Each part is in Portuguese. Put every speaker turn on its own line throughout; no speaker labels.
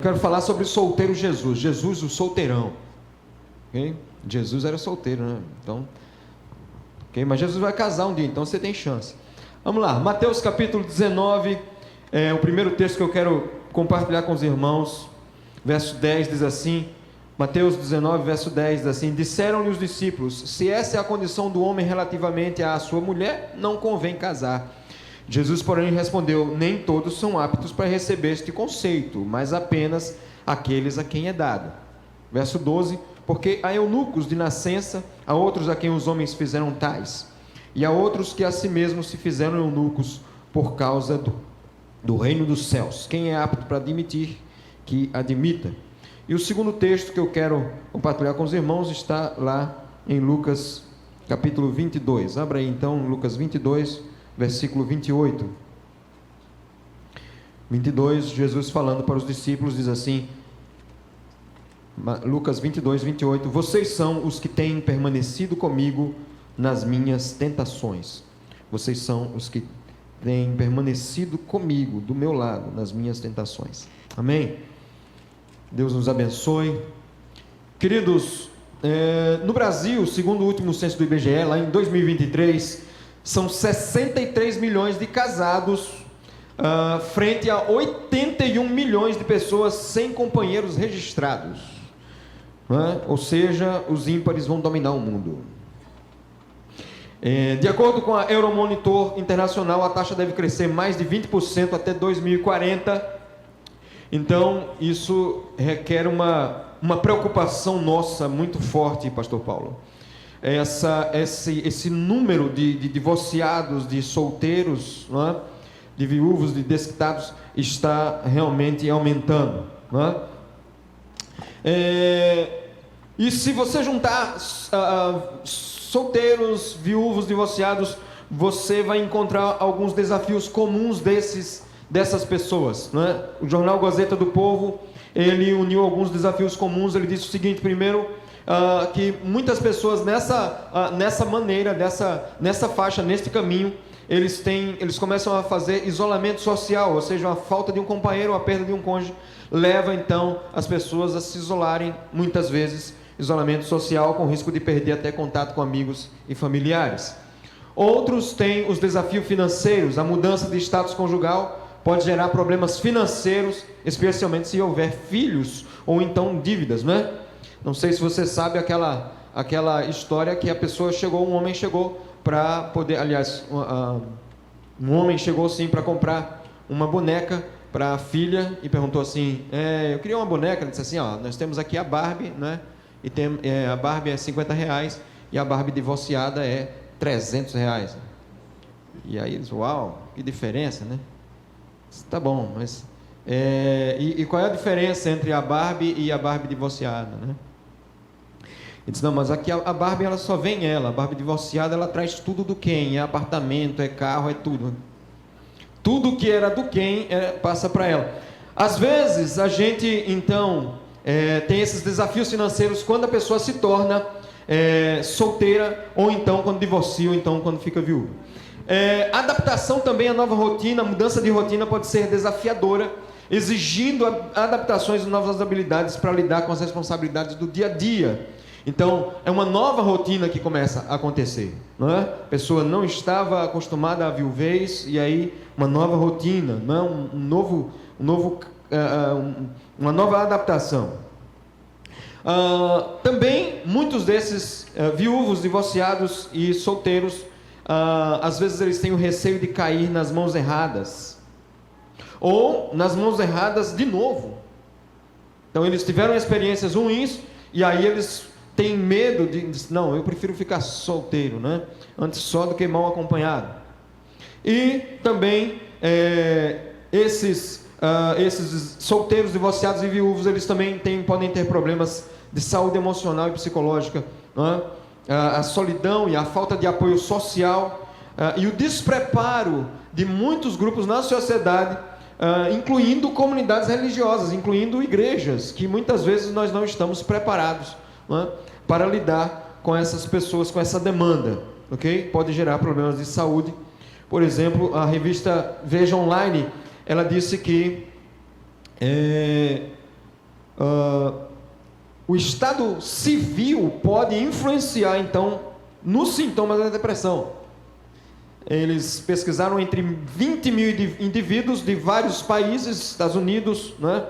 Quero falar sobre o solteiro Jesus. Jesus, o solteirão. Okay? Jesus era solteiro, né? Então, okay? Mas Jesus vai casar um dia, então você tem chance. Vamos lá, Mateus capítulo 19, o primeiro texto que eu quero compartilhar com os irmãos. Verso 10 diz assim, Mateus 19, verso 10 diz assim: disseram-lhe os discípulos: se essa é a condição do homem relativamente à sua mulher, não convém casar. Jesus, porém, respondeu: nem todos são aptos para receber este conceito, mas apenas aqueles a quem é dado. Verso 12: porque há eunucos de nascença, há outros a quem os homens fizeram tais, e há outros que a si mesmos se fizeram eunucos por causa do reino dos céus. Quem é apto para admitir, que admita. E o segundo texto que eu quero compartilhar com os irmãos está lá em Lucas capítulo 22. Abra aí então Lucas 22, versículo 28. 22, Jesus falando para os discípulos, diz assim, Lucas 22, 28: vocês são os que têm permanecido comigo nas minhas tentações. Vocês são os que têm permanecido comigo, do meu lado, nas minhas tentações. Amém? Deus nos abençoe. Queridos, no Brasil, segundo o último censo do IBGE, lá em 2023, são 63 milhões de casados, frente a 81 milhões de pessoas sem companheiros registrados, ou seja, os ímpares vão dominar o mundo. De acordo com a Euromonitor Internacional, a taxa deve crescer mais de 20% até 2040. Então, isso requer uma preocupação nossa muito forte, pastor Paulo. Esse número de divorciados, de solteiros, não é? De viúvos, de desquitados, está realmente aumentando. Não é? E se você juntar solteiros, viúvos, divorciados, você vai encontrar alguns desafios comuns dessas pessoas, né? O jornal Gazeta do Povo, ele uniu alguns desafios comuns. Ele disse o seguinte: primeiro, que muitas pessoas nessa maneira, nessa faixa, neste caminho, eles começam a fazer isolamento social, ou seja, a falta de um companheiro, a perda de um cônjuge, leva então as pessoas a se isolarem, muitas vezes isolamento social, com risco de perder até contato com amigos e familiares. Outros têm os desafios financeiros. A mudança de status conjugal pode gerar problemas financeiros, especialmente se houver filhos ou então dívidas, né? Não sei se você sabe aquela história que um homem chegou para poder, aliás, um homem chegou sim para comprar uma boneca para a filha e perguntou assim: eu queria uma boneca. Ele disse assim: nós temos aqui a Barbie, né? E a Barbie é R$50 e a Barbie divorciada é R$300. E aí eles: uau, que diferença, né? Tá bom, mas e qual é a diferença entre a Barbie e a Barbie divorciada, né? Ele disse: não, mas aqui a Barbie, ela só vem ela. A Barbie divorciada, ela traz tudo do Ken, é apartamento, é carro, é tudo. Tudo que era do Ken passa para ela. Às vezes a gente então tem esses desafios financeiros quando a pessoa se torna solteira, ou então quando divorcia, ou então quando fica viúva. Adaptação também à nova rotina, a mudança de rotina pode ser desafiadora, exigindo adaptações e novas habilidades para lidar com as responsabilidades do dia a dia. Então, é uma nova rotina que começa a acontecer, não é? A pessoa não estava acostumada à viuvez, e aí uma nova rotina, não é? Uma nova adaptação. Também, muitos desses viúvos, divorciados e solteiros, às vezes eles têm o receio de cair nas mãos erradas, ou nas mãos erradas de novo. Então eles tiveram experiências ruins, e aí eles têm medo não, eu prefiro ficar solteiro, né? Antes só do que mal acompanhado. E também esses solteiros, divorciados e viúvos, eles também podem ter problemas de saúde emocional e psicológica, não é? A solidão e a falta de apoio social, e o despreparo de muitos grupos na sociedade, incluindo comunidades religiosas, incluindo igrejas, que muitas vezes nós não estamos preparados, não é? Para lidar com essas pessoas, com essa demanda, ok? Pode gerar problemas de saúde. Por exemplo, a revista Veja Online, ela disse que o estado civil pode influenciar, então, nos sintomas da depressão. Eles pesquisaram entre 20 mil indivíduos de vários países, Estados Unidos, né,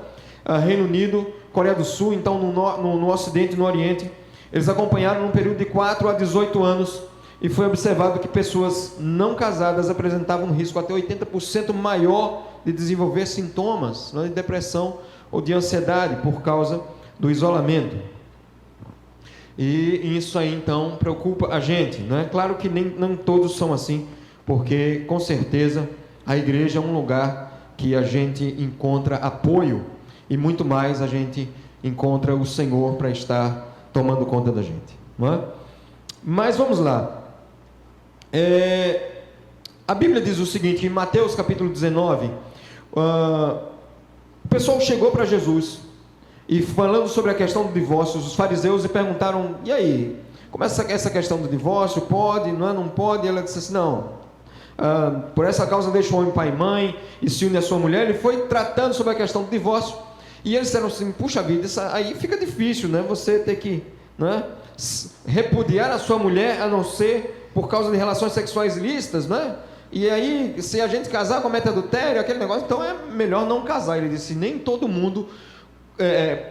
Reino Unido, Coreia do Sul, então no Ocidente e no Oriente. Eles acompanharam num período de 4 a 18 anos e foi observado que pessoas não casadas apresentavam um risco até 80% maior de desenvolver sintomas, né, de depressão ou de ansiedade por causa do isolamento. E isso aí então preocupa a gente, né? Claro que não todos são assim, porque com certeza a igreja é um lugar que a gente encontra apoio e muito mais a gente encontra o Senhor para estar tomando conta da gente, não é? Mas vamos lá. A Bíblia diz o seguinte, em Mateus capítulo 19, o pessoal chegou para Jesus e falando sobre a questão do divórcio, os fariseus lhe perguntaram, e aí, como é essa questão do divórcio, pode, não pode? E ela disse assim, não, por essa causa deixa o homem pai e mãe e se une à sua mulher. Ele foi tratando sobre a questão do divórcio, e eles disseram assim, puxa vida, aí fica difícil, né, você ter que, né, repudiar a sua mulher, a não ser por causa de relações sexuais ilícitas, né? E aí, se a gente casar, comete adultério, aquele negócio, então é melhor não casar. Ele disse, nem todo mundo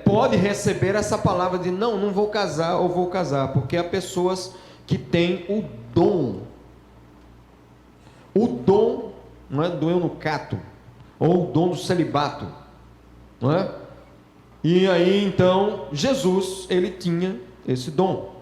pode receber essa palavra de não vou casar ou vou casar, porque há pessoas que têm o dom, não é, do eunucato, ou o dom do celibato, não é? E aí então, Jesus, ele tinha esse dom,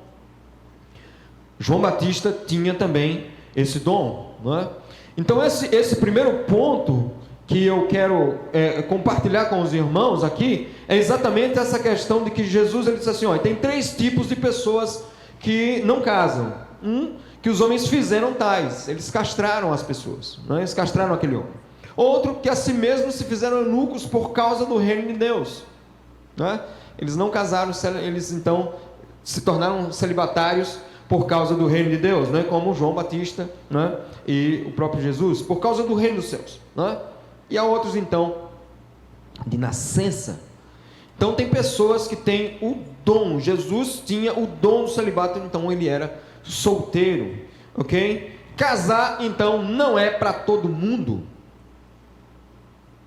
João Batista tinha também esse dom, não é? Então esse primeiro ponto que eu quero compartilhar com os irmãos aqui, é exatamente essa questão de que Jesus, ele disse assim, tem 3 tipos de pessoas que não casam. Que os homens fizeram tais, eles castraram as pessoas, né? Eles castraram aquele homem. Outro, que a si mesmos se fizeram eunucos por causa do reino de Deus, né? Eles não casaram, eles então se tornaram celibatários por causa do reino de Deus, né? Como João Batista, né? E o próprio Jesus, por causa do reino dos céus, né? E há outros então de nascença. Então tem pessoas que têm o dom. Jesus tinha o dom do celibato, então ele era solteiro, ok? Casar então não é para todo mundo.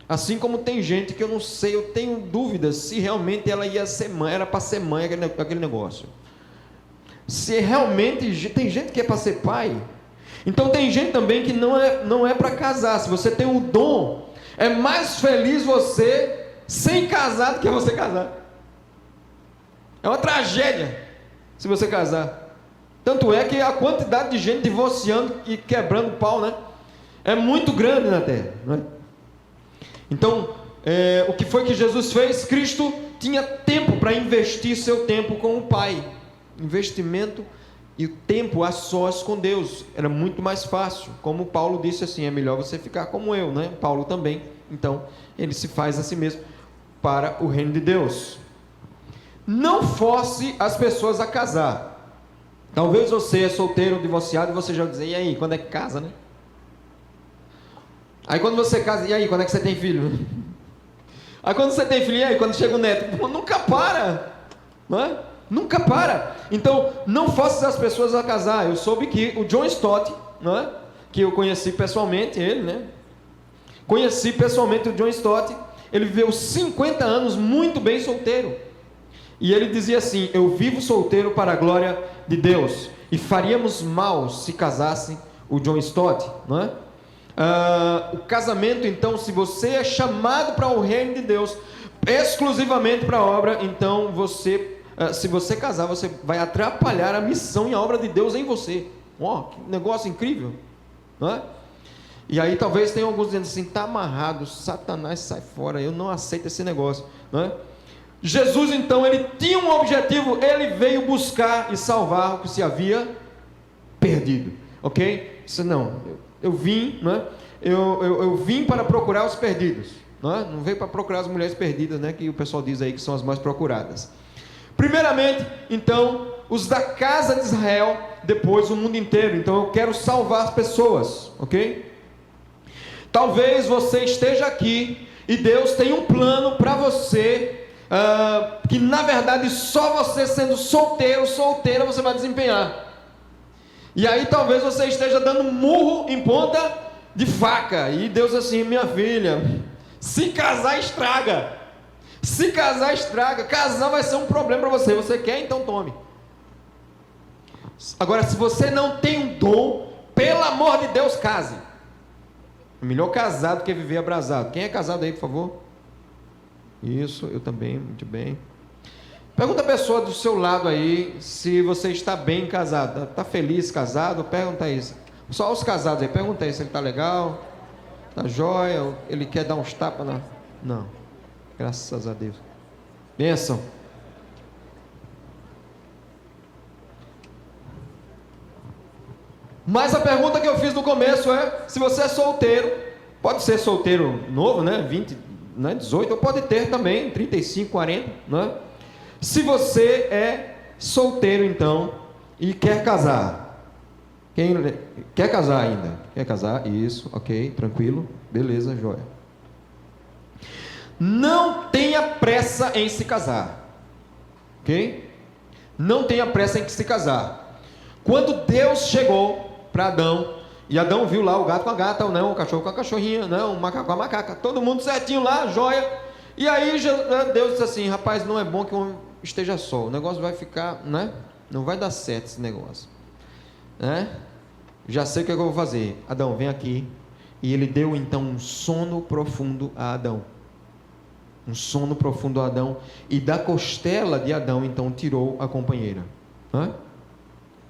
Assim como tem gente que eu não sei, eu tenho dúvidas se realmente ela ia ser mãe, era para ser mãe aquele negócio. Se realmente tem gente que é para ser pai. Então tem gente também que não é para casar. Se você tem o dom, é mais feliz você sem casar do que você casar. É uma tragédia se você casar. Tanto é que a quantidade de gente divorciando e quebrando pau, né, é muito grande na terra, né? Então, o que foi que Jesus fez? Cristo tinha tempo para investir seu tempo com o Pai. Investimento e o tempo a sós com Deus era muito mais fácil. Como Paulo disse assim, é melhor você ficar como eu, né? Paulo também. Então, ele se faz a si mesmo para o reino de Deus. Não force as pessoas a casar. Talvez você é solteiro ou divorciado e você já diz, e aí, quando é que casa, né? Aí quando você casa, e aí, quando é que você tem filho? Aí quando você tem filho, e aí, quando chega o neto? Pô, nunca para, não é? Nunca para. Então, não force as pessoas a casar. Eu soube que o John Stott, não é? Que eu conheci pessoalmente, ele, né? Conheci pessoalmente o John Stott. Ele viveu 50 anos muito bem solteiro. E ele dizia assim, eu vivo solteiro para a glória de Deus. E faríamos mal se casasse o John Stott, não é? O casamento, então, se você é chamado para o reino de Deus, exclusivamente para a obra, então se você casar, você vai atrapalhar a missão e a obra de Deus em você. Que negócio incrível, não é? E aí talvez tenha alguns dizendo assim, está amarrado, Satanás sai fora, eu não aceito esse negócio, não é? Jesus então, ele tinha um objetivo, ele veio buscar e salvar o que se havia perdido, ok? Isso não, eu vim, não é? Eu vim para procurar os perdidos, não é? Não veio para procurar as mulheres perdidas, né? Que o pessoal diz aí que são as mais procuradas. Primeiramente, então, os da casa de Israel, depois o mundo inteiro. Então eu quero salvar as pessoas, ok? Talvez você esteja aqui e Deus tem um plano para você que na verdade só você sendo solteiro, solteira, você vai desempenhar. E aí talvez você esteja dando murro em ponta de faca, e Deus assim: minha filha, se casar estraga, se casar estraga, casar vai ser um problema para você, você quer, então tome. Agora, se você não tem um dom, pelo amor de Deus, case. É melhor casar do que viver abrasado. Quem é casado aí, por favor? Isso, eu também, muito bem. Pergunta a pessoa do seu lado aí se você está bem casado. Está feliz casado? Pergunta isso. Só os casados aí, pergunta aí se ele está legal, está jóia, ele quer dar uns tapas na... Não, graças a Deus. Bênção. Mas a pergunta que eu fiz no começo é: se você é solteiro, pode ser solteiro novo, né? 20, né? 18, ou pode ter também 35, 40, né? Se você é solteiro então e quer casar, quem quer casar ainda? Quer casar? Isso, ok, tranquilo, beleza, joia. Não tenha pressa em se casar, ok? Não tenha pressa em se casar. Quando Deus chegou para Adão, e Adão viu lá o gato com a gata, ou não, o cachorro com a cachorrinha, não, o macaco com a macaca, todo mundo certinho lá, joia. E aí Deus disse assim: rapaz, não é bom que o homem esteja só, o negócio vai ficar, né? Não vai dar certo esse negócio, né? Já sei o que eu vou fazer. Adão, vem aqui. E ele deu então um sono profundo a Adão. Um sono profundo a Adão. E da costela de Adão então tirou a companheira, né?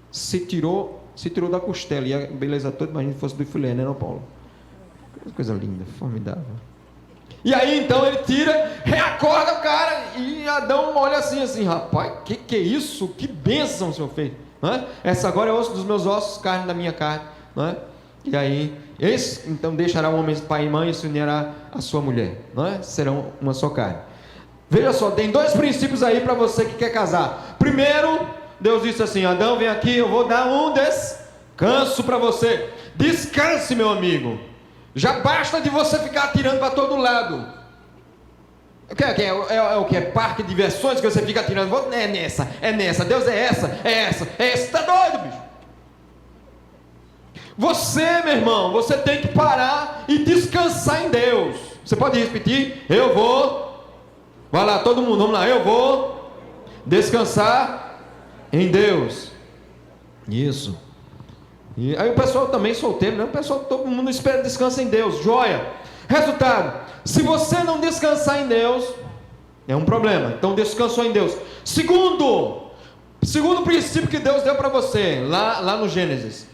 Se tirou da costela, e a beleza toda, imagina se fosse do filé, né, não, Paulo? Coisa linda, formidável. E aí então ele tira, reacorda o cara, e Adão olha assim, rapaz, que é isso? Que bênção o Senhor fez, né? Essa agora é osso dos meus ossos, carne da minha carne, né? E aí, esse então deixará o homem pai e mãe e se unirá a sua mulher, né? Serão uma só carne. Veja só, tem dois princípios aí para você que quer casar. Primeiro, Deus disse assim: Adão, vem aqui, eu vou dar um descanso para você. Descanse, meu amigo. Já basta de você ficar atirando para todo lado. É o que? É parque de diversões que você fica atirando? É nessa. Deus é essa. Está doido, bicho? Você, meu irmão, você tem que parar e descansar em Deus. Você pode repetir? Eu vou. Vai lá, todo mundo, vamos lá. Eu vou descansar em Deus. Isso. E aí o pessoal também solteiro, né? O pessoal, todo mundo espera, descansa em Deus, joia. Resultado: se você não descansar em Deus, é um problema. Então descansou em Deus. Segundo princípio que Deus deu para você, lá no Gênesis,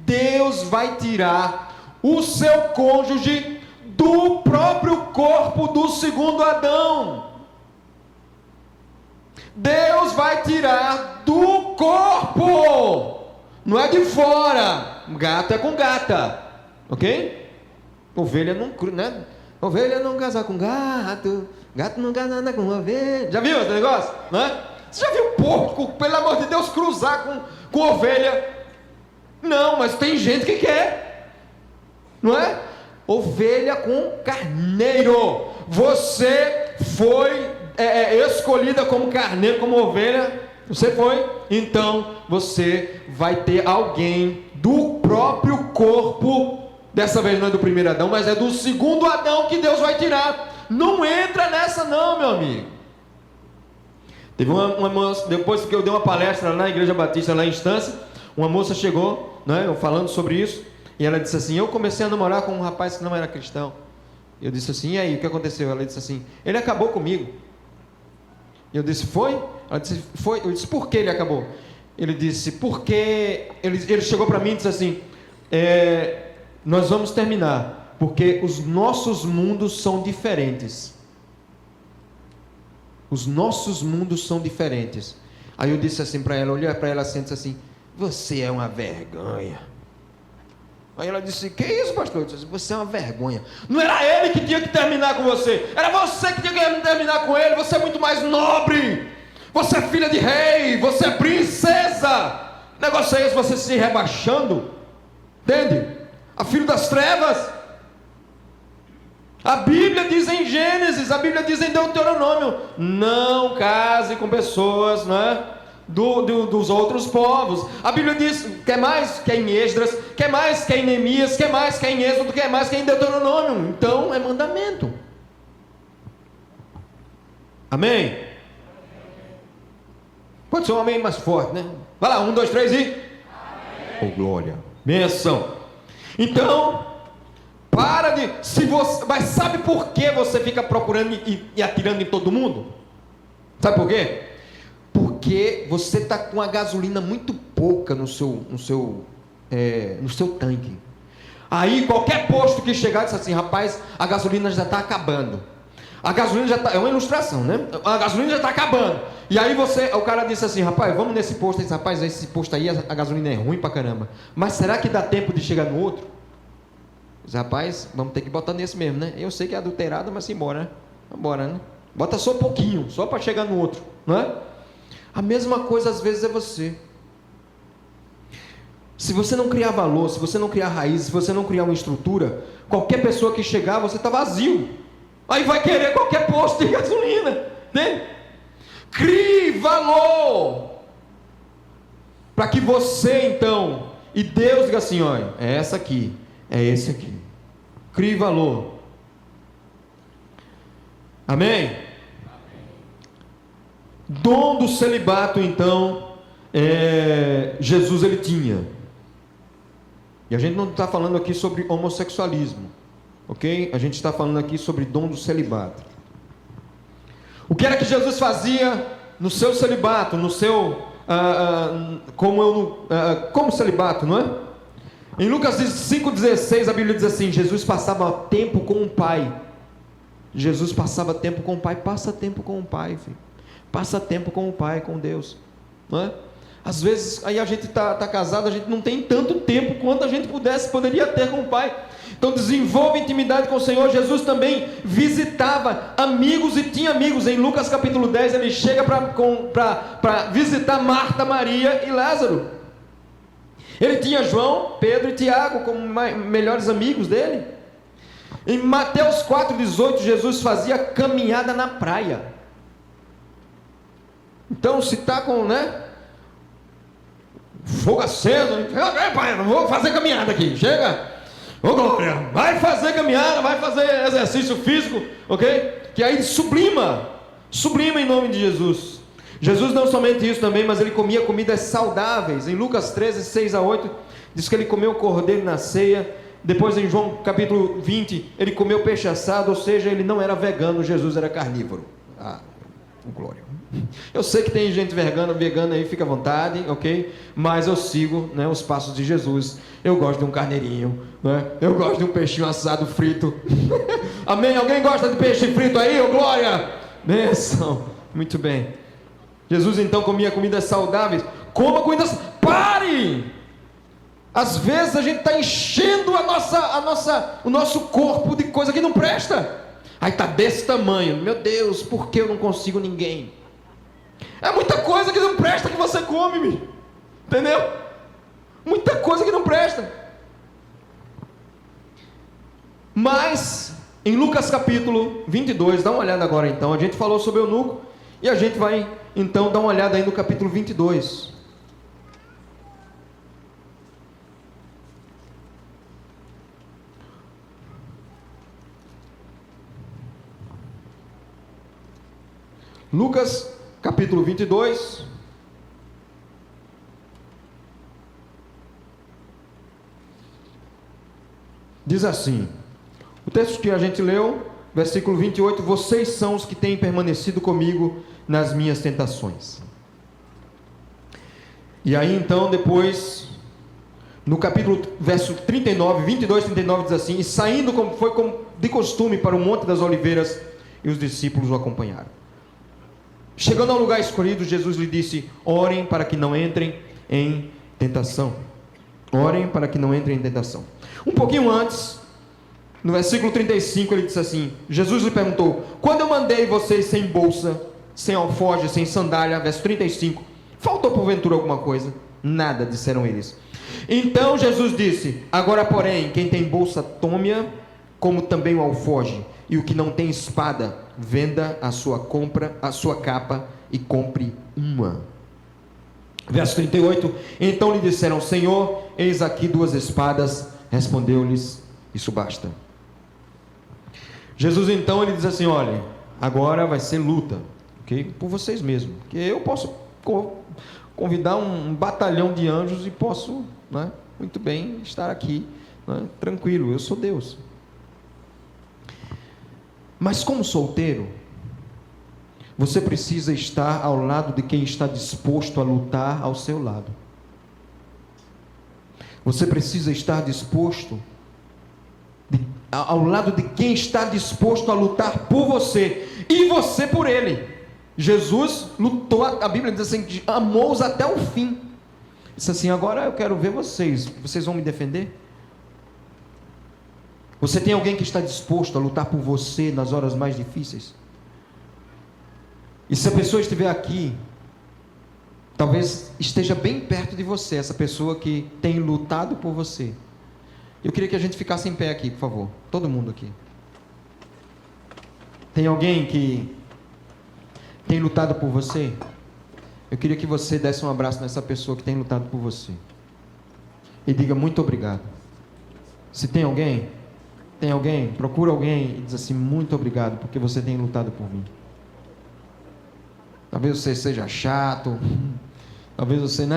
Deus vai tirar o seu cônjuge do próprio corpo do segundo Adão. Deus vai tirar do corpo, não é de fora. Gato é com gata, ok? Ovelha não, né? Ovelha não casa com gato, gato não casa com ovelha. Já viu esse negócio? Né? Você já viu porco, pelo amor de Deus, cruzar com ovelha? Não, mas tem gente que quer, não é? Ovelha com carneiro. Você foi escolhida como carneiro, como ovelha, você foi, então você vai ter alguém do próprio corpo, dessa vez não é do primeiro Adão, mas é do segundo Adão que Deus vai tirar. Não entra nessa não, meu amigo. Teve uma moça, depois que eu dei uma palestra lá na Igreja Batista, lá em Estância, uma moça chegou, né, eu falando sobre isso, e ela disse assim: eu comecei a namorar com um rapaz que não era cristão. Eu disse assim: e aí, o que aconteceu? Ela disse assim: ele acabou comigo. Eu disse: foi? Ela disse: foi. Eu disse: por que ele acabou? Ele disse: porque ele chegou para mim e disse assim: nós vamos terminar, porque os nossos mundos são diferentes. Os nossos mundos são diferentes. Aí eu disse assim para ela, olhei para ela assim e disse assim: você é uma vergonha. Aí ela disse: que isso, pastor? Eu disse: você é uma vergonha. Não era ele que tinha que terminar com você, era você que tinha que terminar com ele. Você é muito mais nobre, você é filha de rei, você é princesa. Negócio é esse, você se rebaixando, entende? A filho das trevas. A Bíblia diz em Gênesis, a Bíblia diz em Deuteronômio: não case com pessoas, não é? Dos outros povos. A Bíblia diz, quer mais? Quer em Esdras, quer mais? Quer em Neemias, quer mais? Quer em Êxodo, quer mais? Quer em Deuteronômio. Então é mandamento. Amém? Pode ser um amém mais forte, né? Vai lá, 1, 2, 3 e... Oh, glória, benção. Então, para de... Mas sabe por que você fica procurando e atirando em todo mundo? Sabe por quê? Porque você está com a gasolina muito pouca no seu tanque. Aí qualquer posto que chegar diz assim: rapaz, a gasolina já está acabando. A gasolina já está... É uma ilustração, né? A gasolina já está acabando. E aí o cara disse assim: rapaz, vamos nesse posto. Ele disse: rapaz, esse posto aí, a gasolina é ruim pra caramba. Mas será que dá tempo de chegar no outro? Diz: rapaz, vamos ter que botar nesse mesmo, né? Eu sei que é adulterada, mas simbora, né? Vambora, né? Bota só um pouquinho, só para chegar no outro, não é? A mesma coisa às vezes é você. Se você não criar valor, se você não criar raiz, se você não criar uma estrutura, qualquer pessoa que chegar, você está vazio. Aí vai querer qualquer posto de gasolina, né? Crie valor, para que você então, e Deus diga assim: olha, é essa aqui, é esse aqui. Crie valor. Amém? Dom do celibato, então, Jesus ele tinha. E a gente não está falando aqui sobre homossexualismo, ok? A gente está falando aqui sobre dom do celibato. O que era que Jesus fazia no seu celibato, no seu como celibato, não é? Em Lucas 5,16 a Bíblia diz assim: Jesus passava tempo com o Pai. Jesus passava tempo com o Pai. Passa tempo com o Pai, filho. Passa tempo com o Pai, com Deus, não é? Às vezes aí a gente está casado, a gente não tem tanto tempo quanto a gente poderia ter com o Pai. Então desenvolva intimidade com o Senhor. Jesus também visitava amigos e tinha amigos. Em Lucas capítulo 10 ele chega para visitar Marta, Maria e Lázaro. Ele tinha João, Pedro e Tiago como melhores amigos dele. Em Mateus 4,18 Jesus fazia caminhada na praia. Então se está com, fogo aceso, pai, não vou fazer caminhada aqui, chega, ô glória, vai fazer caminhada, vai fazer exercício físico, ok? Que aí sublima em nome de Jesus. Jesus não somente isso também, mas ele comia comidas saudáveis. Em Lucas 13, 6 a 8, diz que ele comeu cordeiro na ceia. Depois em João capítulo 20, ele comeu peixe assado, ou seja, ele não era vegano, Jesus era carnívoro. Glória. Eu sei que tem gente vegana aí, fica à vontade, ok? Mas eu sigo, os passos de Jesus. Eu gosto de um carneirinho, eu gosto de um peixinho assado frito. Amém? Alguém gosta de peixe frito aí? Ô glória! Bênção! Muito bem. Jesus então comia comidas saudáveis. Coma comidas. Pare! Às vezes a gente está enchendo o nosso corpo de coisa que não presta. Aí está desse tamanho. Meu Deus, por que eu não consigo ninguém? É muita coisa que não presta que você come, entendeu? Muita coisa que não presta. Mas em Lucas capítulo 22, dá uma olhada agora então. A gente falou sobre o eunuco e a gente vai então dar uma olhada aí no capítulo 22. Lucas capítulo 22, diz assim, o texto que a gente leu, versículo 28, vocês são os que têm permanecido comigo nas minhas tentações. E aí então depois, no capítulo, verso 39, 22, 39 diz assim, e saindo como foi de costume para o Monte das Oliveiras, e os discípulos o acompanharam. Chegando ao lugar escolhido, Jesus lhe disse, orem para que não entrem em tentação. Orem para que não entrem em tentação. Um pouquinho antes, no versículo 35, ele disse assim, Jesus lhe perguntou, quando eu mandei vocês sem bolsa, sem alforje, sem sandália, verso 35, faltou porventura alguma coisa? Nada, disseram eles. Então Jesus disse, agora porém, quem tem bolsa, tome-a, como também o alfoge, e o que não tem espada, venda a sua capa e compre uma. Verso 38, então lhe disseram: Senhor, eis aqui 2 espadas. Respondeu-lhes: isso basta. Jesus então ele diz assim: olha, agora vai ser luta, ok? Por vocês mesmos, que eu posso convidar um batalhão de anjos e posso, né, muito bem estar aqui, né, tranquilo, eu sou Deus. Mas como solteiro, você precisa estar ao lado de quem está disposto a lutar ao seu lado. Você precisa estar disposto ao lado de quem está disposto a lutar por você e você por ele. Jesus lutou, a Bíblia diz assim, amou-os até o fim. Disse assim: agora eu quero ver vocês vão me defender? Você tem alguém que está disposto a lutar por você nas horas mais difíceis? E se a pessoa estiver aqui, talvez esteja bem perto de você, essa pessoa que tem lutado por você. Eu queria que a gente ficasse em pé aqui, por favor. Todo mundo aqui. Tem alguém que tem lutado por você? Eu queria que você desse um abraço nessa pessoa que tem lutado por você. E diga muito obrigado. Se tem alguém, procura alguém e diz assim: muito obrigado, porque você tem lutado por mim. Talvez você seja chato, talvez você,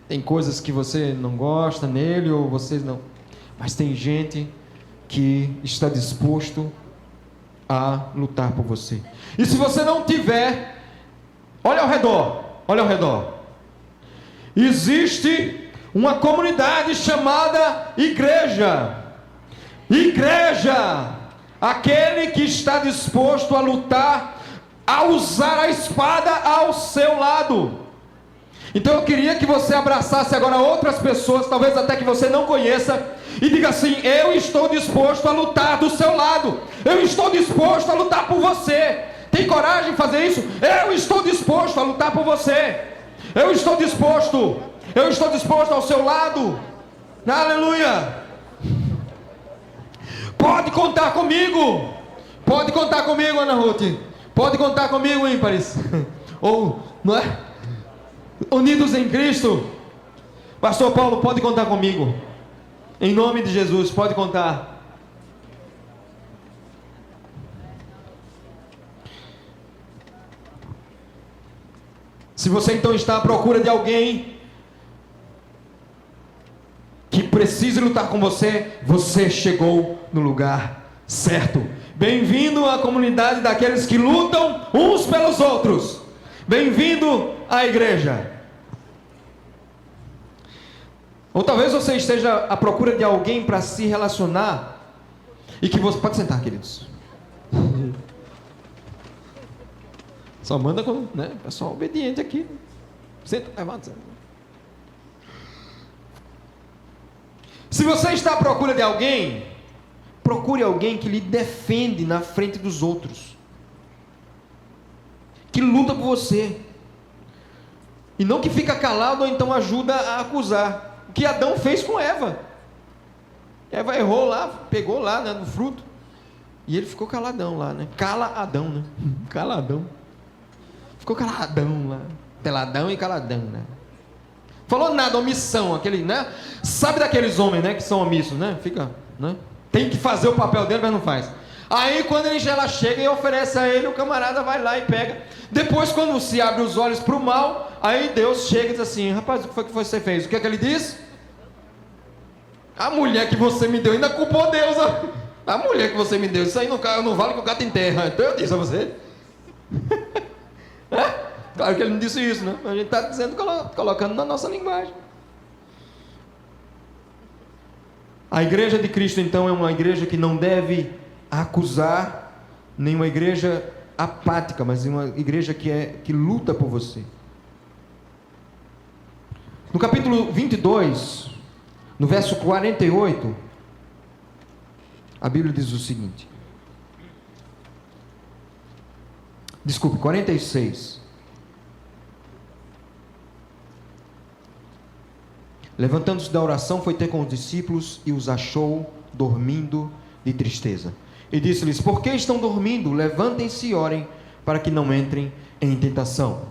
tem coisas que você não gosta nele, ou vocês não, mas tem gente que está disposto a lutar por você. E se você não tiver, olha ao redor, existe uma comunidade chamada igreja, aquele que está disposto a lutar, a usar a espada ao seu lado. Então eu queria que você abraçasse agora outras pessoas, talvez até que você não conheça, e diga assim: eu estou disposto a lutar do seu lado, eu estou disposto a lutar por você. Tem coragem de fazer isso? Eu estou disposto a lutar por você, eu estou disposto ao seu lado. Aleluia! Pode contar comigo, Ana Ruth, pode contar comigo, ímpares, ou, não é? Unidos em Cristo. Pastor Paulo, pode contar comigo, em nome de Jesus, pode contar. Se você então está à procura de alguém que precise lutar com você, você chegou no lugar certo. Bem-vindo à comunidade daqueles que lutam uns pelos outros. Bem-vindo à igreja. Ou talvez você esteja à procura de alguém para se relacionar e que você... Pode sentar, queridos. Só manda com, pessoal obediente aqui. Senta, levanta. Se você está à procura de alguém, procure alguém que lhe defende na frente dos outros, que luta por você, e não que fica calado ou então ajuda a acusar. O que Adão fez com Eva. Eva errou lá, pegou lá, no fruto, e ele ficou caladão lá, Caladão, caladão. Ficou caladão lá, peladão e caladão, Falou nada, omissão, aquele, sabe daqueles homens, que são omissos, fica, tem que fazer o papel dele, mas não faz. Aí quando ela chega e oferece a ele, o camarada vai lá e pega. Depois, quando se abre os olhos para o mal, aí Deus chega e diz assim: rapaz, o que foi que você fez? O que é que ele diz? A mulher que você me deu, ainda culpou Deus. A mulher que você me deu, isso aí não vale que o gato enterra. Então eu disse a você. Claro que ele não disse isso, A gente está dizendo, colocando na nossa linguagem. A igreja de Cristo, então, é uma igreja que não deve acusar, nem uma igreja apática, mas uma igreja que luta por você. No capítulo 22, no verso 48, a Bíblia diz o seguinte. Desculpe, 46. Levantando-se da oração, foi ter com os discípulos e os achou dormindo, de tristeza. E disse-lhes: por que estão dormindo? Levantem-se e orem, para que não entrem em tentação.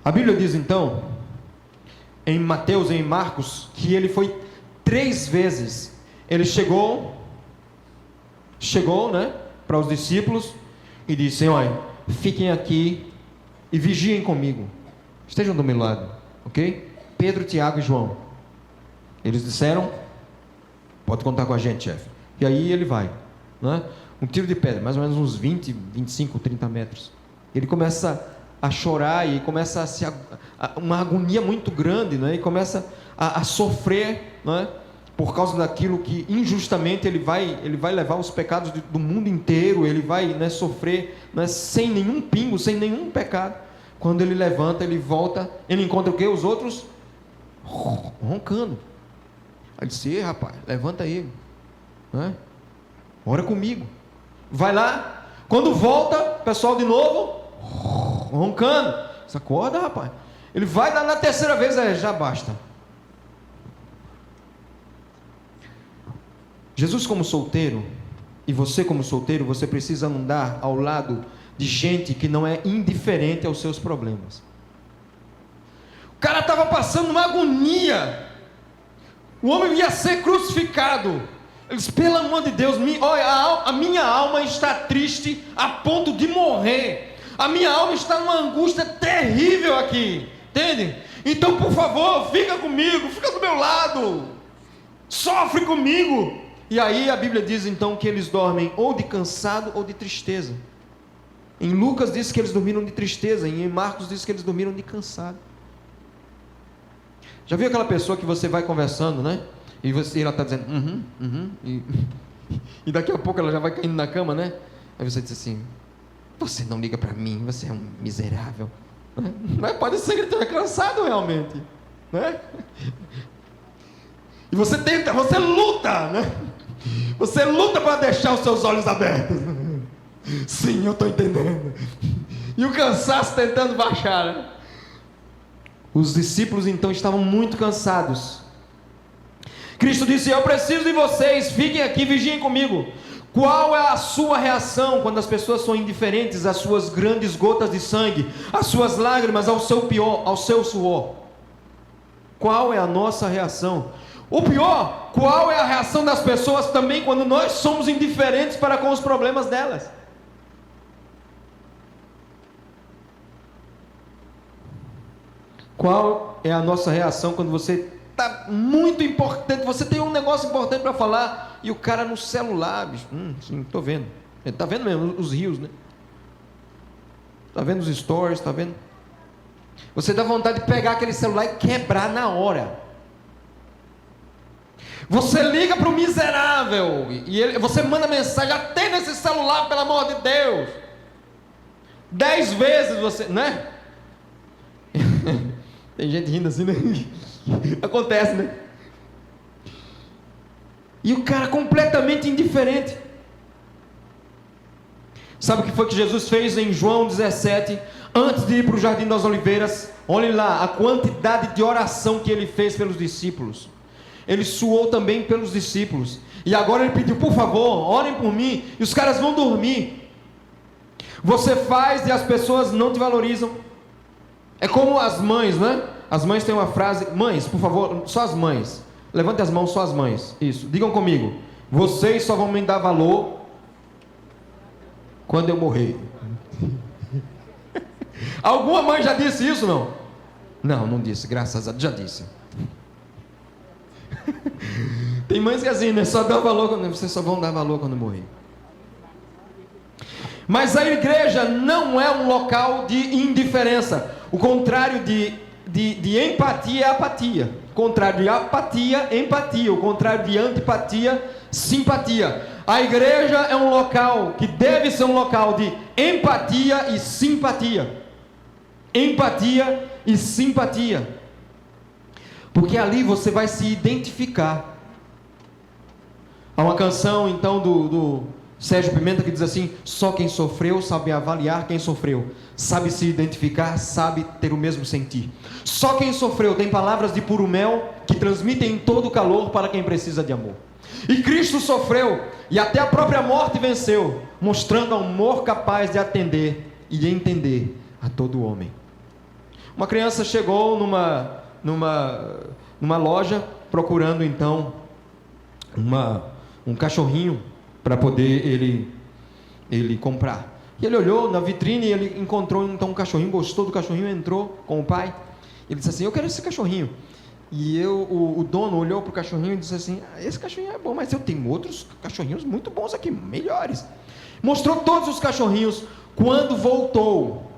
A Bíblia diz então, em Mateus e em Marcos, que ele foi 3 vezes. Ele chegou, né, para os discípulos e disse: olha, fiquem aqui e vigiem comigo. Estejam do meu lado, ok? Pedro, Tiago e João. Eles disseram: pode contar com a gente, chefe. E aí ele vai, né? Um tiro de pedra, mais ou menos uns 20, 25, 30 metros. Ele começa a chorar e começa uma agonia muito grande, né? E começa a sofrer, né? Por causa daquilo que injustamente ele vai levar os pecados do mundo inteiro. Ele vai, né, sofrer, né, sem nenhum pingo, sem nenhum pecado. Quando ele levanta, ele volta, ele encontra o quê? Os outros roncando. Aí disse: rapaz, levanta aí, né? Ora comigo. Vai lá. Quando volta, o pessoal de novo roncando. Você acorda, rapaz. Ele vai lá na 3ª vez, já basta. Jesus como solteiro, e você como solteiro, você precisa andar ao lado de gente que não é indiferente aos seus problemas. O cara estava passando uma agonia. O homem ia ser crucificado. Ele disse: pelo amor de Deus, olha, a minha alma está triste a ponto de morrer. A minha alma está numa angústia terrível aqui. Entende? Então, por favor, fica comigo, fica do meu lado. Sofre comigo. E aí a Bíblia diz então que eles dormem ou de cansado ou de tristeza. Em Lucas diz que eles dormiram de tristeza, e em Marcos diz que eles dormiram de cansado. Já viu aquela pessoa que você vai conversando, né? E ela está dizendo e daqui a pouco ela já vai caindo na cama, né? Aí você diz assim: você não liga para mim, você é um miserável, né? Mas pode ser que ele esteja cansado realmente, né? E você luta, né? Você luta para deixar os seus olhos abertos. Sim, eu estou entendendo. E o cansaço tentando baixar, né? Os discípulos então estavam muito cansados. Cristo disse: eu preciso de vocês, fiquem aqui, vigiem comigo. Qual é a sua reação quando as pessoas são indiferentes às suas grandes gotas de sangue, às suas lágrimas, ao seu suor? Qual é a nossa reação? O pior, qual é a reação das pessoas também quando nós somos indiferentes para com os problemas delas? Qual é a nossa reação quando você está muito importante, você tem um negócio importante para falar, e o cara no celular, bicho, sim, estou vendo. Ele está vendo mesmo os rios, né? Está vendo os stories, está vendo? Você dá vontade de pegar aquele celular e quebrar na hora. Você liga para o miserável e você manda mensagem: atenda esse celular, pelo amor de Deus. 10 vezes você, né? Tem gente rindo assim, né? Acontece, né? E o cara completamente indiferente. Sabe o que foi que Jesus fez em João 17? Antes de ir para o Jardim das Oliveiras, olhem lá a quantidade de oração que ele fez pelos discípulos. Ele suou também pelos discípulos. E agora ele pediu: por favor, orem por mim. E os caras vão dormir. Você faz e as pessoas não te valorizam. É como as mães, né? As mães têm uma frase: mães, por favor, só as mães. Levante as mãos, só as mães. Isso, digam comigo: vocês só vão me dar valor quando eu morrer. Alguma mãe já disse isso, não? Não disse, graças a Deus, já disse. Tem mães que assim, né? Só dá valor quando vocês só vão dar valor quando morrer. Mas a igreja não é um local de indiferença. O contrário de empatia é apatia. O contrário de apatia, empatia. O contrário de antipatia, simpatia. A igreja é um local que deve ser um local de empatia e simpatia. Empatia e simpatia. Porque ali você vai se identificar. Há uma canção então do Sérgio Pimenta que diz assim: só quem sofreu sabe avaliar quem sofreu, sabe se identificar, sabe ter o mesmo sentir. Só quem sofreu tem palavras de puro mel que transmitem todo o calor para quem precisa de amor. E Cristo sofreu e até a própria morte venceu, mostrando amor capaz de atender e de entender a todo homem. Uma criança chegou numa loja procurando então um cachorrinho para poder ele comprar. E ele olhou na vitrine e ele encontrou então um cachorrinho, gostou do cachorrinho, entrou com o pai. Ele disse assim: eu quero esse cachorrinho. E o dono olhou para o cachorrinho e disse assim: esse cachorrinho é bom, mas eu tenho outros cachorrinhos muito bons aqui, melhores. Mostrou todos os cachorrinhos. Quando voltou,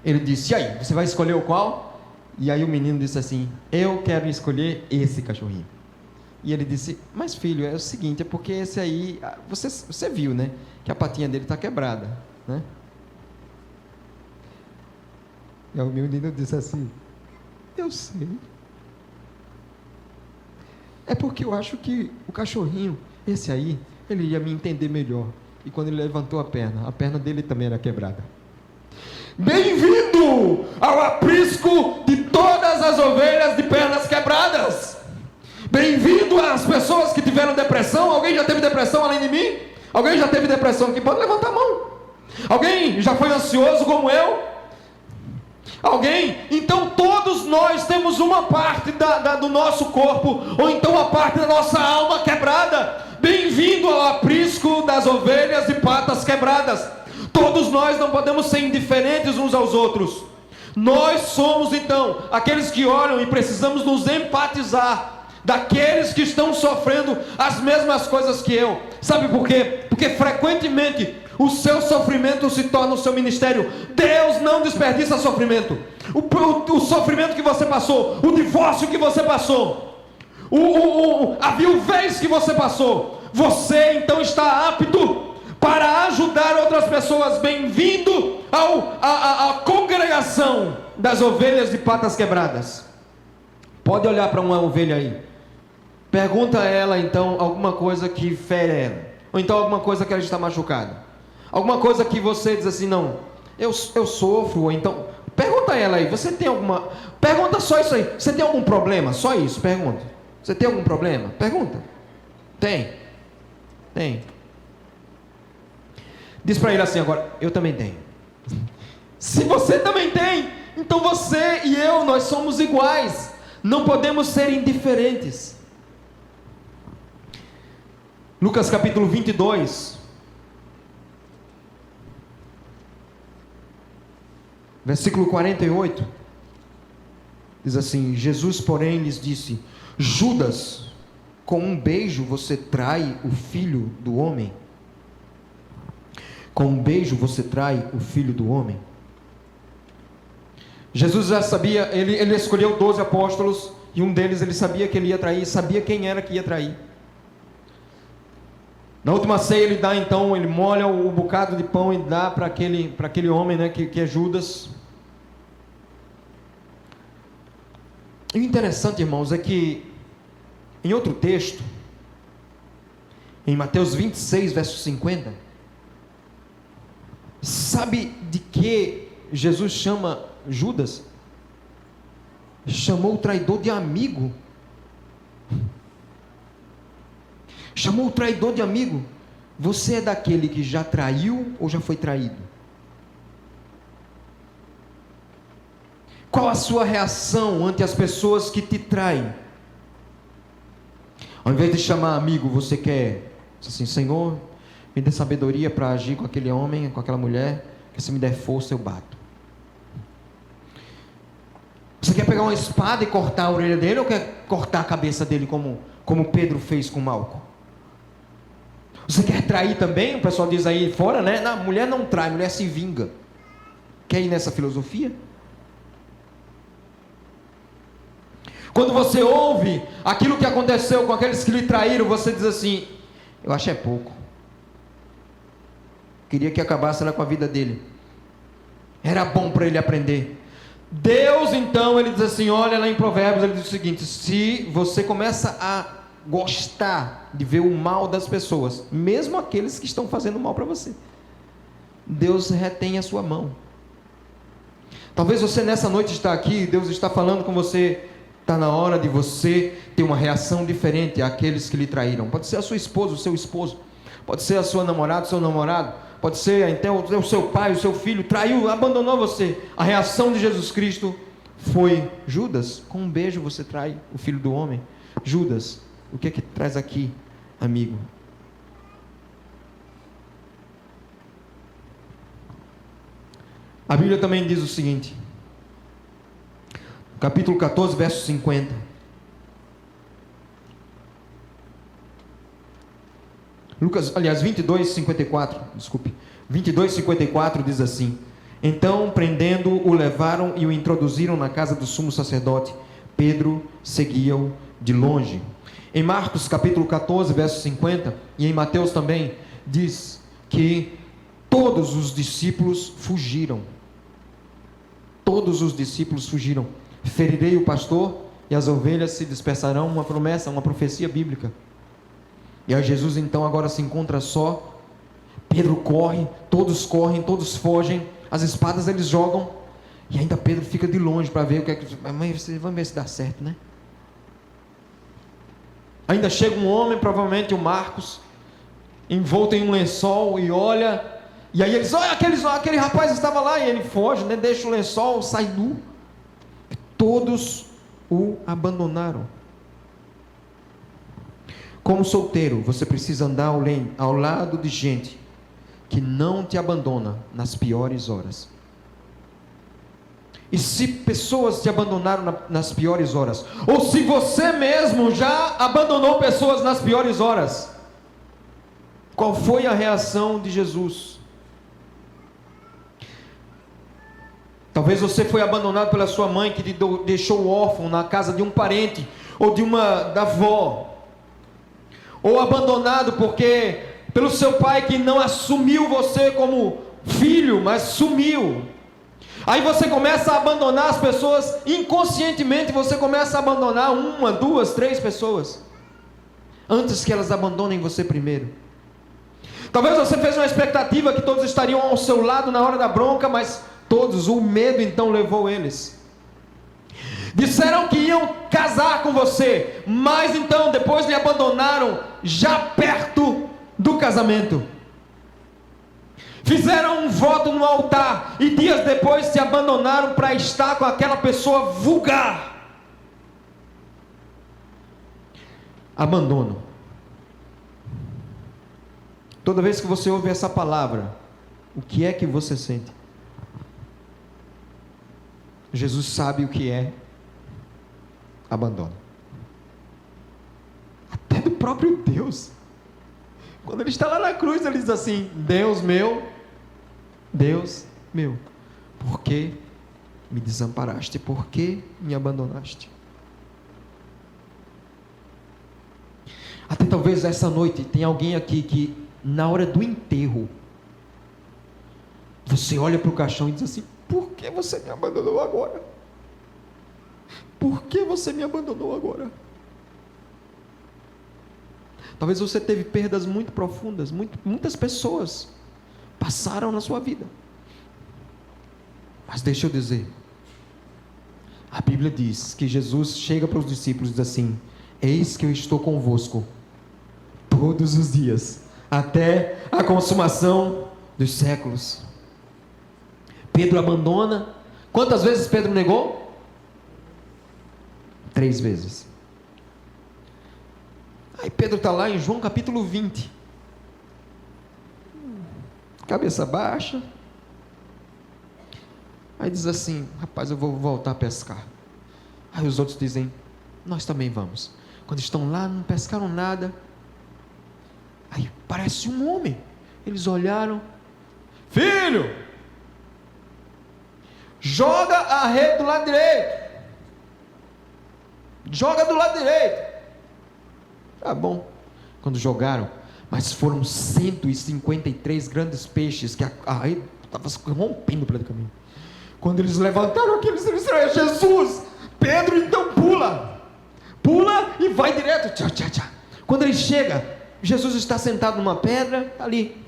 ele disse: e aí, você vai escolher o qual? E aí o menino disse assim: eu quero escolher esse cachorrinho. E ele disse: mas filho, é o seguinte, é porque esse aí, você viu, né, que a patinha dele está quebrada, né? E aí o menino disse assim: eu sei. É porque eu acho que o cachorrinho, esse aí, ele ia me entender melhor. E quando ele levantou a perna dele também era quebrada. Bem-vindo ao aprisco de todas as ovelhas de pernas quebradas. Bem-vindo às pessoas que tiveram depressão. Alguém já teve depressão além de mim? Alguém já teve depressão aqui? Pode levantar a mão. Alguém já foi ansioso como eu? Alguém? Então todos nós temos uma parte do nosso corpo, ou então a parte da nossa alma quebrada. Bem-vindo ao aprisco das ovelhas de patas quebradas. Todos nós não podemos ser indiferentes uns aos outros. Nós somos então aqueles que olham e precisamos nos empatizar daqueles que estão sofrendo as mesmas coisas que eu. Sabe por quê? Porque frequentemente o seu sofrimento se torna o seu ministério. Deus não desperdiça sofrimento. O sofrimento que você passou, o divórcio que você passou, a viuvez que você passou, você então está apto para ajudar outras pessoas. Bem-vindo à congregação das ovelhas de patas quebradas. Pode olhar para uma ovelha aí, pergunta a ela então alguma coisa que fere ela, ou então alguma coisa que ela está machucada, alguma coisa que você diz assim: não, eu sofro. Ou então pergunta a ela aí: você tem alguma, pergunta só isso aí, você tem algum problema? Só isso, pergunta. Você tem algum problema? Pergunta. Tem. Diz para ele assim agora: eu também tenho. Se você também tem, então você e eu, nós somos iguais. Não podemos ser indiferentes. Lucas capítulo 22, versículo 48, diz assim: Jesus, porém, lhes disse: Judas, com um beijo você trai o filho do homem? Com um beijo você trai o filho do homem? Jesus já sabia, ele escolheu 12 apóstolos, e um deles ele sabia que ele ia trair, sabia quem era que ia trair. Na última ceia ele dá então, ele molha o bocado de pão e dá para aquele homem, né, que é Judas. E o interessante, irmãos, é que em outro texto, em Mateus 26, verso 50, sabe de que Jesus chama Judas? Chamou o traidor de amigo. Chamou o traidor de amigo. Você é daquele que já traiu ou já foi traído? Qual a sua reação ante as pessoas que te traem? Ao invés de chamar amigo, você quer assim: Senhor, me dê sabedoria para agir com aquele homem, com aquela mulher, que se me der força eu bato. Você quer pegar uma espada e cortar a orelha dele, ou quer cortar a cabeça dele como Pedro fez com Malco? Você quer trair também? O pessoal diz aí fora, né? Não, mulher não trai, mulher se vinga. Quer ir nessa filosofia? Quando você ouve aquilo que aconteceu com aqueles que lhe traíram, você diz assim: eu acho é pouco. Queria que acabasse lá com a vida dele. Era bom para ele aprender. Deus então, ele diz assim, olha lá em Provérbios, ele diz o seguinte: se você começa a gostar de ver o mal das pessoas, mesmo aqueles que estão fazendo mal para você, Deus retém a sua mão. Talvez você nessa noite está aqui, Deus está falando com você, Está na hora de você ter uma reação diferente àqueles que lhe traíram. Pode ser a sua esposa, o seu esposo. Pode ser a sua namorada, o seu namorado. Pode ser então o seu pai, o seu filho traiu, abandonou você. A reação de Jesus Cristo foi: Judas, com um beijo você trai o filho do homem. Judas, o que é que traz aqui, amigo? A Bíblia também diz o seguinte, capítulo 14, verso 50. Lucas, aliás, 22, 54, desculpe. 22, 54 diz assim: então, prendendo-o, o levaram e o introduziram na casa do sumo sacerdote. Pedro seguia-o de longe. Em Marcos, capítulo 14, verso 50, e em Mateus também, diz que todos os discípulos fugiram. Todos os discípulos fugiram. Ferirei o pastor e as ovelhas se dispersarão. Uma promessa, uma profecia bíblica. E aí Jesus então agora se encontra só. Pedro corre, todos fogem. As espadas eles jogam. E ainda Pedro fica de longe para ver o que é que... Mas vamos ver se dá certo, né? Ainda chega um homem, provavelmente o Marcos, envolto em um lençol, e olha, e aí eles, olha, aquele rapaz estava lá, e ele foge, né? Deixa o lençol, sai nu. Todos o abandonaram. Como solteiro, você precisa andar ao lado de gente que não te abandona nas piores horas. E se pessoas te abandonaram nas piores horas, ou se você mesmo já abandonou pessoas nas piores horas, qual foi a reação de Jesus? Talvez você foi abandonado pela sua mãe, que te deixou órfão na casa de um parente, ou da avó, ou abandonado pelo seu pai, que não assumiu você como filho, mas sumiu. Aí você começa a abandonar as pessoas, inconscientemente você começa a abandonar 1, 2, 3 pessoas, antes que elas abandonem você primeiro. Talvez você fez uma expectativa que todos estariam ao seu lado na hora da bronca, mas o medo então levou eles. Disseram que iam casar com você, mas então depois lhe abandonaram já perto do casamento. Fizeram um voto no altar e dias depois se abandonaram para estar com aquela pessoa vulgar. Abandono. Toda vez que você ouve essa palavra, o que é que você sente? Jesus sabe o que é abandono. Até do próprio Deus. Quando ele está lá na cruz, ele diz assim: Deus meu, por que me desamparaste? Por que me abandonaste? Até talvez essa noite tem alguém aqui que na hora do enterro, você olha para o caixão e diz assim: por que você me abandonou agora? Por que você me abandonou agora? Talvez você teve perdas muito profundas, muitas pessoas passaram na sua vida. Mas deixa eu dizer, a Bíblia diz que Jesus chega para os discípulos e diz assim: eis que eu estou convosco todos os dias, até a consumação dos séculos. Pedro abandona. Quantas vezes Pedro negou? 3 vezes. Aí Pedro está lá em João capítulo 20, cabeça baixa. Aí diz assim: rapaz, eu vou voltar a pescar. Aí os outros dizem: nós também vamos. Quando estão lá, não pescaram nada. Aí parece um homem. Eles olharam: filho, joga a rede do lado direito. Joga do lado direito. Tá bom. Quando jogaram, mas foram 153 grandes peixes, que a rede estava rompendo pelo caminho. Quando eles levantaram aqueles, eles disseram: Jesus! Pedro então pula e vai direto. Tchá, tchá, tchá. Quando ele chega, Jesus está sentado numa pedra, está ali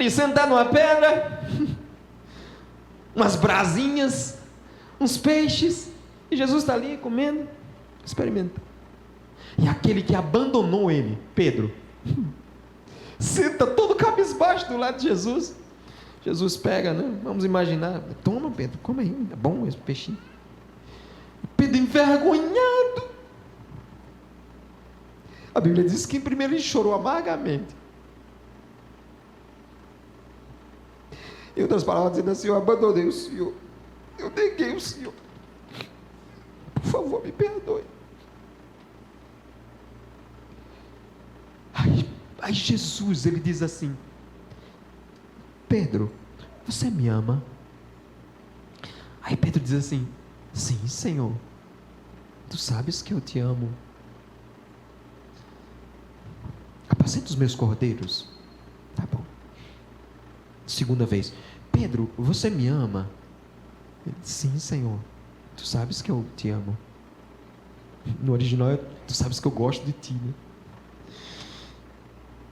sentado numa pedra, umas brasinhas, uns peixes, E Jesus está ali comendo, experimenta. E aquele que abandonou ele, Pedro, senta todo cabisbaixo do lado de Jesus. Jesus pega, né? Vamos imaginar, toma Pedro, come aí, é bom esse peixinho. Pedro envergonhado. A Bíblia diz que primeiro ele chorou amargamente. Em outras palavras, dizendo assim: eu abandonei o Senhor, eu neguei o Senhor, por favor me perdoe. Aí Jesus, ele diz assim: Pedro, você me ama? Aí Pedro diz assim: sim, Senhor, tu sabes que eu te amo. Apacenta os meus cordeiros. Tá bom. Segunda vez: Pedro, você me ama? Ele, sim, Senhor, tu sabes que eu te amo. No original é: tu sabes que eu gosto de ti, né?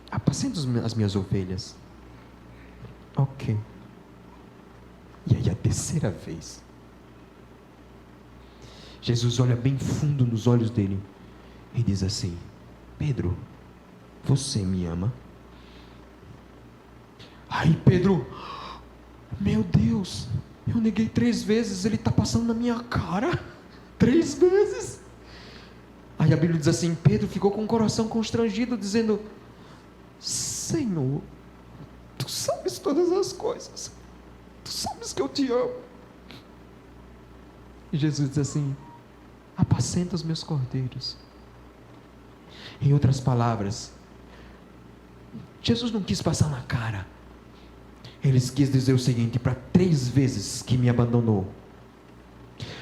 Apacenta as minhas ovelhas. Ok. E aí a terceira vez, Jesus olha bem fundo nos olhos dele e diz assim: Pedro, você me ama? Aí Pedro: meu Deus, eu neguei 3 vezes, ele está passando na minha cara, 3 vezes. Aí a Bíblia diz assim: Pedro ficou com o coração constrangido, dizendo: Senhor, tu sabes todas as coisas, tu sabes que eu te amo. E Jesus diz assim: apacenta os meus cordeiros. Em outras palavras, Jesus não quis passar na cara. Ele quis dizer o seguinte: para 3 vezes que me abandonou,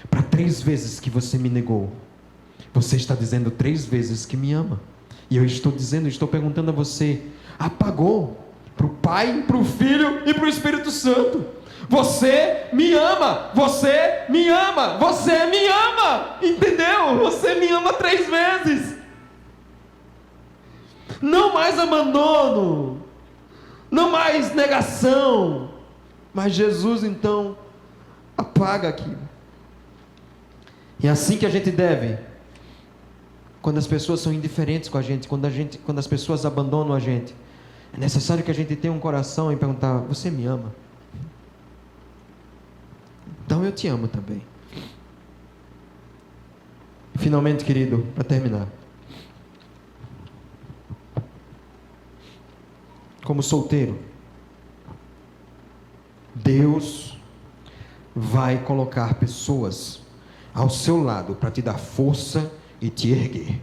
para 3 vezes que você me negou, você está dizendo 3 vezes que me ama. E eu estou dizendo, estou perguntando a você: apagou para o Pai, para o Filho e para o Espírito Santo? Você me ama, você me ama, você me ama, entendeu? Você me ama 3 vezes. Não mais abandono, não mais negação, mas Jesus então apaga aquilo. E é assim que a gente deve, quando as pessoas são indiferentes com a gente, quando as pessoas abandonam a gente, é necessário que a gente tenha um coração e perguntar: você me ama? Então eu te amo também. Finalmente, querido, para terminar, como solteiro, Deus vai colocar pessoas ao seu lado para te dar força e te erguer.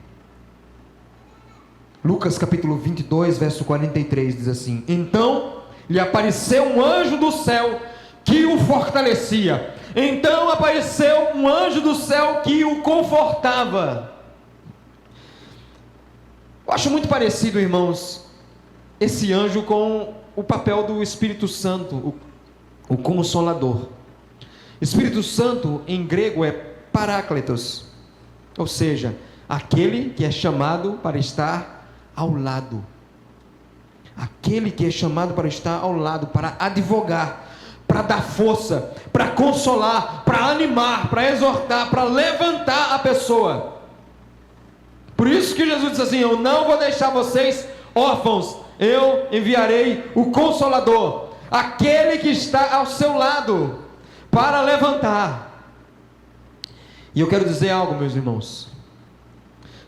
Lucas capítulo 22, verso 43 diz assim: então lhe apareceu um anjo do céu que o fortalecia. Então apareceu um anjo do céu que o confortava. Eu acho muito parecido, irmãos, esse anjo com o papel do Espírito Santo, o Consolador. Espírito Santo em grego é Paráclitos, ou seja, aquele que é chamado para estar ao lado. Aquele que é chamado para estar ao lado, para advogar, para dar força, para consolar, para animar, para exortar, para levantar a pessoa. Por isso que Jesus disse assim: eu não vou deixar vocês órfãos, eu enviarei o Consolador, aquele que está ao seu lado, para levantar. E eu quero dizer algo, meus irmãos: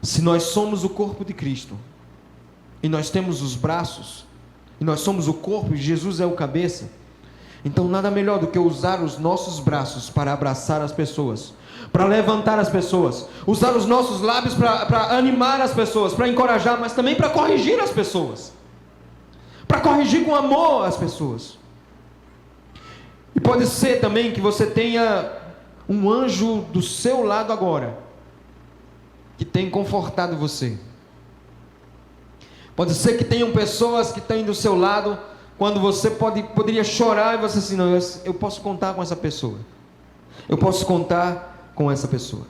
se nós somos o corpo de Cristo, e nós temos os braços, e nós somos o corpo, e Jesus é o cabeça, então nada melhor do que usar os nossos braços para abraçar as pessoas, para levantar as pessoas, usar os nossos lábios para animar as pessoas, para encorajar, mas também para corrigir as pessoas, para corrigir com amor as pessoas. E pode ser também que você tenha um anjo do seu lado agora, que tem confortado você. Pode ser que tenham pessoas que estão do seu lado, quando você poderia chorar, e você assim: não, eu posso contar com essa pessoa, eu posso contar com essa pessoa.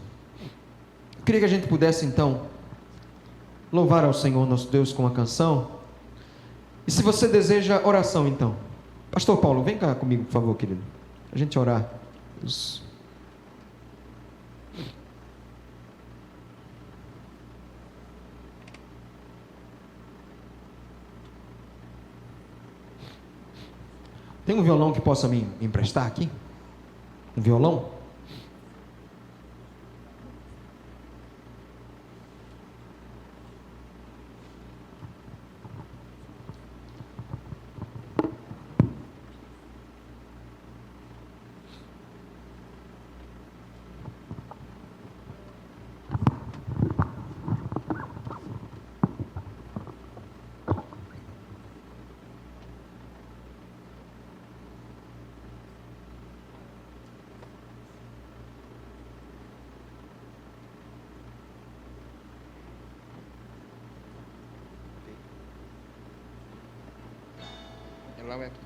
Eu queria que a gente pudesse então louvar ao Senhor nosso Deus com uma canção. E se você deseja oração, então, pastor Paulo, vem cá comigo, por favor, querido, a gente orar. Tem um violão que possa me emprestar aqui? Um violão?
Lá vai aqui.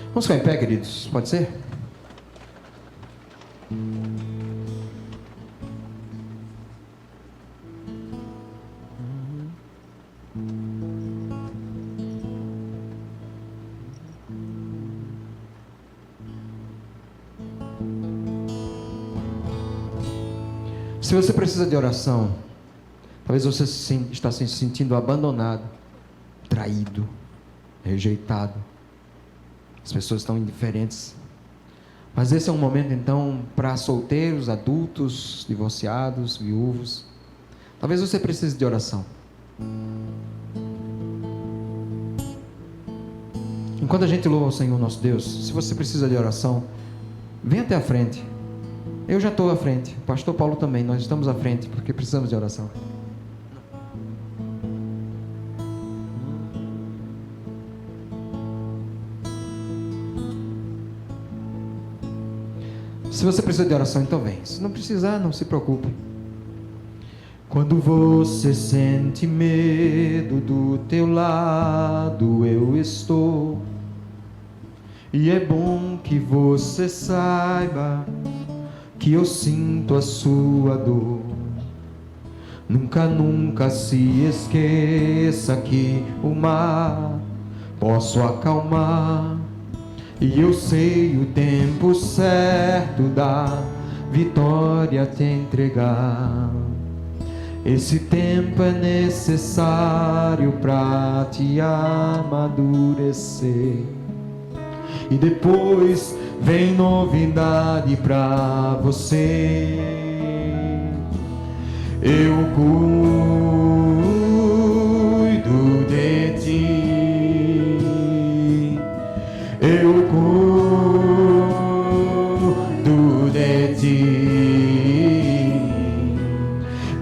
Vamos ficar em pé, queridos? Pode ser? Se você precisa de oração, talvez você está se sentindo abandonado, traído, rejeitado. As pessoas estão indiferentes. Mas esse é um momento então para solteiros, adultos, divorciados, viúvos. Talvez você precise de oração. Enquanto a gente louva o Senhor nosso Deus, se você precisa de oração, vem até a frente. Eu já estou à frente, o pastor Paulo também, nós estamos à frente, porque precisamos de oração. Se você precisa de oração, então vem. Se não precisar, não se preocupe. Quando você sente medo, do teu lado eu estou. E é bom que você saiba que eu sinto a sua dor. Nunca, nunca se esqueça que o mar posso acalmar. E eu sei o tempo certo da vitória te entregar. Esse tempo é necessário para te amadurecer. E depois vem novidade pra você. Eu cuido de ti. Eu cuido de ti.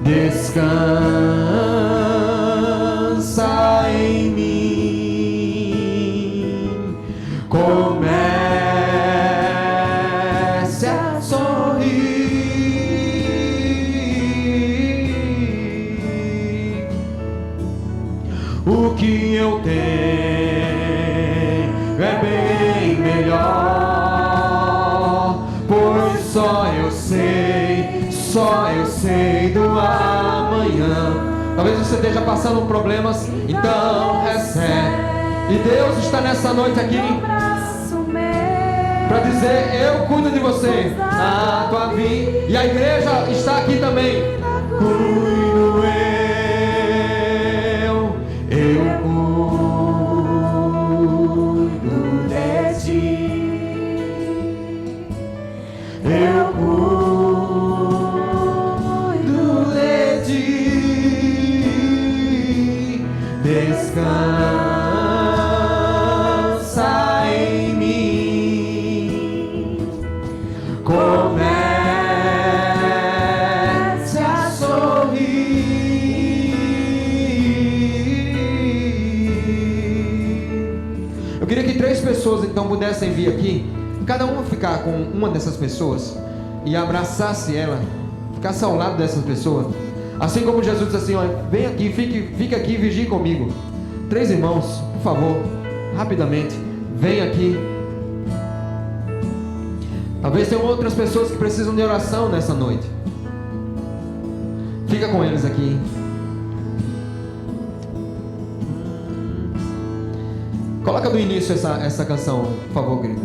Descansa em mim. Comece a sorrir. O que eu tenho é bem melhor, pois só eu sei do amanhã. Talvez você esteja passando problemas, então recebe. E Deus está nessa noite aqui para dizer: eu cuido de você na tua vida. E a igreja está aqui também. Cuido eu cuido de ti. Eu cuido de ti. Descansa em mim. Comece a sorrir. Eu queria que 3 pessoas então pudessem vir aqui, cada uma ficar com uma dessas pessoas e abraçasse ela, ficasse ao lado dessas pessoas, assim como Jesus disse assim: olha, vem aqui, fique aqui e vigie comigo. 3 irmãos, por favor, rapidamente, vem aqui. Talvez tenham outras pessoas que precisam de oração nessa noite. Fica com eles aqui. Coloca do início essa canção, por favor, querido.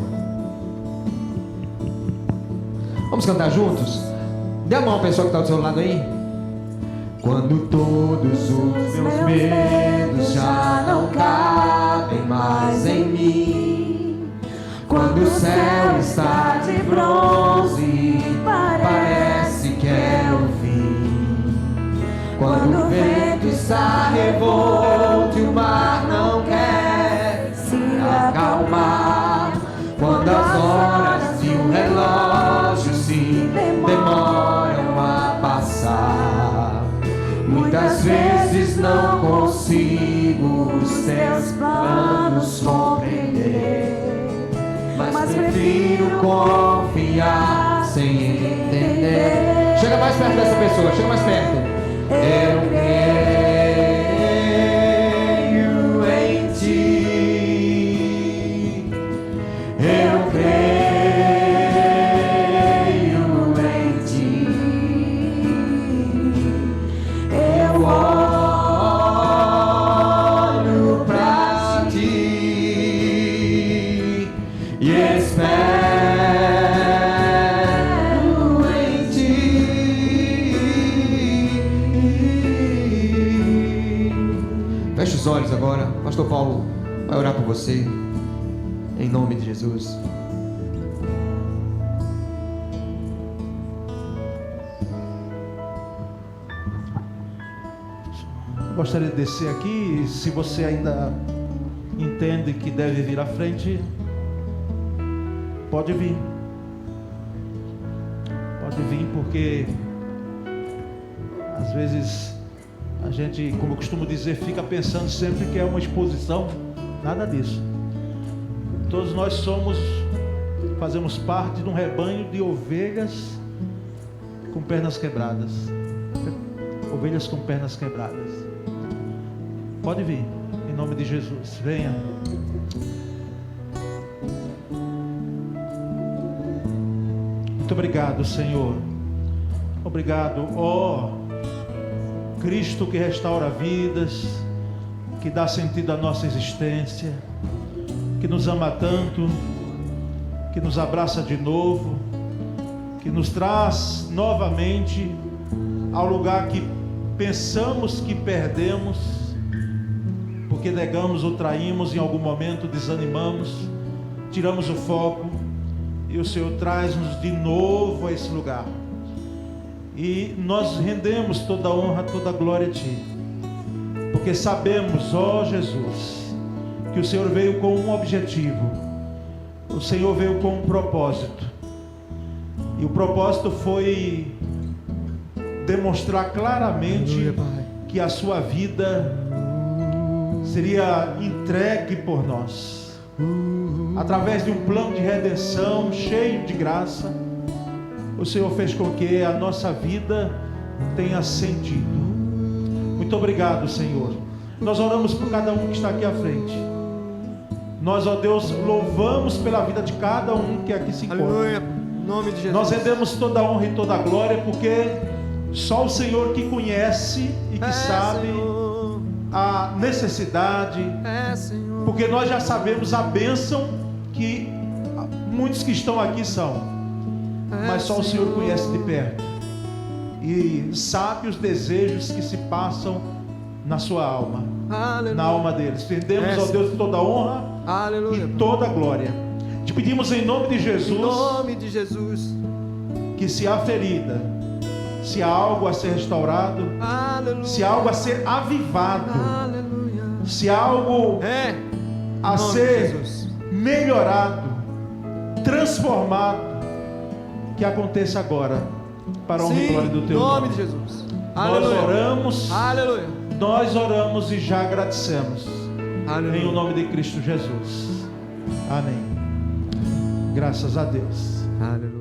Vamos cantar juntos? Dê a mão à pessoa que está do seu lado aí. Quando todos os meus medos já não cabem mais em mim, quando o céu está de bronze, parece que é o fim, quando o vento está revolto e o mar não quer se acalmar, quando as horas e o relógio se demoram a passar, muitas vezes não consigo os teus planos compreender, mas prefiro confiar sem entender. Chega mais perto dessa pessoa, chega mais perto. Eu creio em ti, eu creio em ti, eu olho pra ti e espero em ti. Feche os olhos agora. Pastor Paulo vai orar por você, em nome de Jesus.
Gostaria de descer aqui. Se você ainda entende que deve vir à frente, pode vir. Pode vir, porque às vezes a gente, como eu costumo dizer, fica pensando sempre que é uma exposição. Nada disso. Todos nós fazemos parte de um rebanho de ovelhas com pernas quebradas. Ovelhas com pernas quebradas. Pode vir, em nome de Jesus. Venha. Muito obrigado, Senhor. Obrigado, ó Cristo que restaura vidas, que dá sentido à nossa existência, que nos ama tanto, que nos abraça de novo, que nos traz novamente ao lugar que pensamos que perdemos, porque negamos ou traímos em algum momento, desanimamos, tiramos o foco, e o Senhor traz-nos de novo a esse lugar, e nós rendemos toda a honra, toda a glória a Ti, porque sabemos, ó Jesus, que o Senhor veio com um objetivo, o Senhor veio com um propósito, e o propósito foi demonstrar claramente que a sua vida seria entregue por nós, através de um plano de redenção cheio de graça. O Senhor fez com que a nossa vida tenha sentido. Muito obrigado, Senhor. Nós oramos por cada um que está aqui à frente. Nós, ó Deus, louvamos pela vida de cada um que aqui se encontra.
Aleluia. Em nome de Jesus.
Nós rendemos toda a honra e toda a glória, porque só o Senhor que conhece e que sabe, Senhor, a necessidade,
Senhor,
porque nós já sabemos a bênção que muitos que estão aqui são, mas só o Senhor conhece de perto e sabe os desejos que se passam na sua alma. Aleluia. Na alma deles. Rendemos, ó Deus, toda a honra, aleluia, e toda a glória. Te pedimos em nome de Jesus, em nome de Jesus, que se há ferida, se há algo a ser restaurado, aleluia, se há algo a ser avivado, aleluia, se há algo a ser melhorado, transformado, que aconteça agora, para a honra e glória do Teu nome. Em nome de Jesus. Aleluia. Nós oramos, aleluia, nós oramos e já agradecemos, aleluia, em o nome de Cristo Jesus. Amém. Graças a Deus. Aleluia.